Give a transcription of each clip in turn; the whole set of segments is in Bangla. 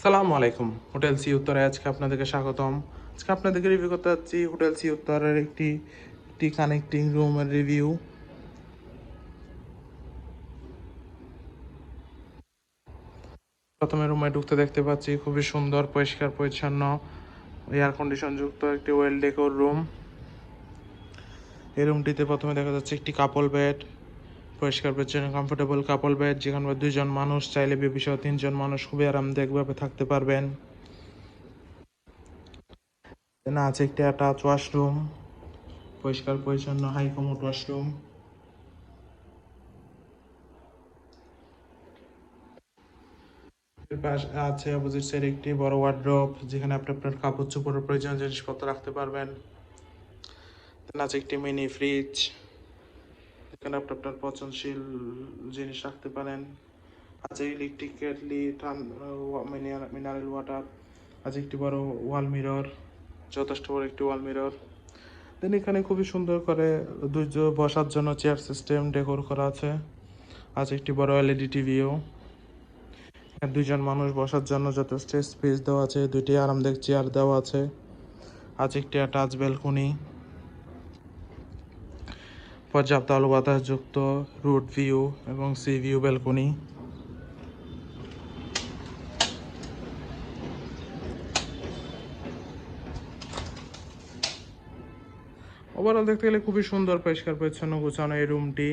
সালামু আলাইকুম। হোটেল সি উত্তরে আজকে আপনাদেরকে স্বাগতম। আজকে আপনাদেরকে রিভিউ করতে যাচ্ছি হোটেল সি উত্তরের একটি কানেক্টিং রুমের রিভিউ। প্রথমে রুমে ঢুকতে দেখতে পাচ্ছি খুবই সুন্দর, পরিষ্কার পরিচ্ছন্ন, এয়ার কন্ডিশন যুক্ত একটি ওয়েল ডেকোর রুম। এই রুমটিতে প্রথমে দেখা যাচ্ছে একটি কাপল বেড, পরিষ্কার পরিচ্ছন্ন কমফোর্টেবল কাপল বেড, যেখানে দুইজন মানুষ চাইলে বেবি সহ তিনজন মানুষ খুবই আরামদায়কভাবে থাকতে পারবেন। না আছে একটি অ্যাটাচ ওয়াশরুম, পরিষ্কার পরিচ্ছন্ন হাই কমোড ওয়াশরুম। এর পাশে আছে অপোজিট সাইড একটি বড় ওয়ার্ড্রোব, যেখানে আপনি আপনার কাপড় চোপড়ের প্রয়োজনীয় জিনিসপত্র রাখতে পারবেন। আছে একটি মিনি ফ্রিজ, যেখানে আপনি আপনার পছন্দশীল জিনিস রাখতে পারেন। আছে ইলেকট্রিক কেটলি, মিনারেল ওয়াটার। আছে একটি বড় ওয়াল মিরর, যথেষ্ট বড় একটি ওয়াল মিরর। দেন এখানে খুবই সুন্দর করে দুইজন বসার জন্য চেয়ার সিস্টেম ডেকোর করা আছে। আছে একটি বড় এলইডি টিভিও। দুইজন মানুষ বসার জন্য যথেষ্ট স্পেস দেওয়া আছে, দুইটি আরামদায়ক চেয়ার দেওয়া আছে। আছে একটি টাচ ব্যালকনি, পর্যাপ্ত আলো বাতাস যুক্ত রুট ভিউ এবং সি ভিউ ব্যালকনি। ওভারঅল দেখতে গেলে খুবই সুন্দর, পরিষ্কার পরিচ্ছন্ন গোছানো এই রুমটি।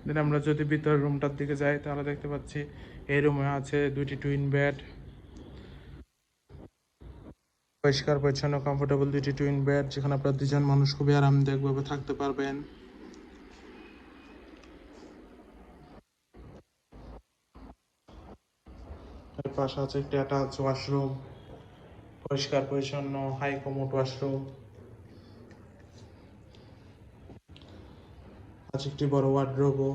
দেন আমরা যদি ভিতরের রুমটার দিকে যাই, তাহলে দেখতে পাচ্ছি এই রুমে আছে দুইটি টুইন বেড, পরিষ্কার পরিচ্ছন্ন কমফোর্টেবল দুইটি টুইন বেড, যেখানে আপনার দুজন মানুষ খুবই আরামদায়কভাবে থাকতে পারবেন। এর পাশে আছে একটি অ্যাটাচ ওয়াশরুম, পরিষ্কার পরিচ্ছন্ন হাই কমোড ওয়াশরুম। আছে একটি বড় ওয়ার্ড্রোবও,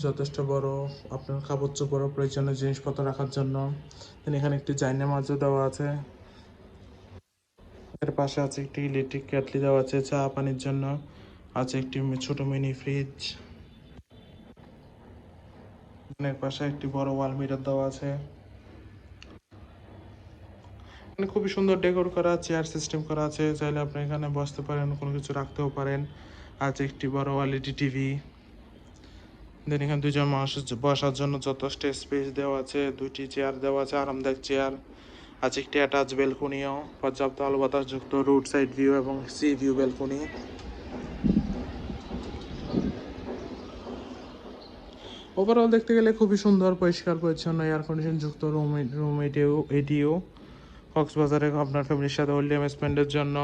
যথেষ্ট বড় আপনার কাপড় চোপড় প্রয়োজনীয় জিনিসপত্র রাখার জন্য। এখানে একটি জায়নামাজও দেওয়া আছে। এর পাশে আছে একটি ইলেকট্রিক কেটলি দেওয়া আছে চা পানির জন্য। আছে একটি ছোট মিনি ফ্রিজ। এর পাশে একটি বড় ওয়াল মিরর দেওয়া আছে। এখানে খুবই সুন্দর ডেকোর করা, চেয়ার সিস্টেম করা আছে, চাইলে আপনি এখানে বসতে পারেন, কোনো কিছু রাখতেও পারেন। আছে একটি বড় এলইডি টিভি। দেন এখানে দুজন মানুষ বসার জন্য যথেষ্ট স্পেস দেওয়া আছে, দুইটি চেয়ার দেওয়া আছে, আরামদায়ক চেয়ার। আছে একটি অ্যাটাচ ব্যালকনিও, পর্যাপ্ত আলো বাতাস যুক্ত রোড সাইড ভিউ এবং সি ভিউ ব্যালকনি। ওভারঅল দেখতে গেলে খুবই সুন্দর, পরিষ্কার পরিচ্ছন্ন, এয়ার কন্ডিশন যুক্ত রুম এটিও কক্সবাজারে আপনার ফ্যামিলির সাথে হলিডে স্পেন্ডের জন্য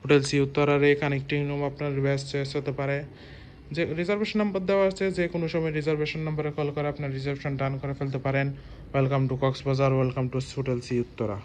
হোটেল সি উত্তরার এই কানেক্টিং রুম আপনার বেস্ট চয়েস হতে পারে। যে রিজার্ভেশন নাম্বার দেওয়া আছে, যে কোনো সময় রিজার্ভেশন নাম্বারে কল করে আপনার রিজার্ভেশন ডান করে ফেলতে পারেন। Welcome to Cox's Bazar, welcome to hotel sea Uttara.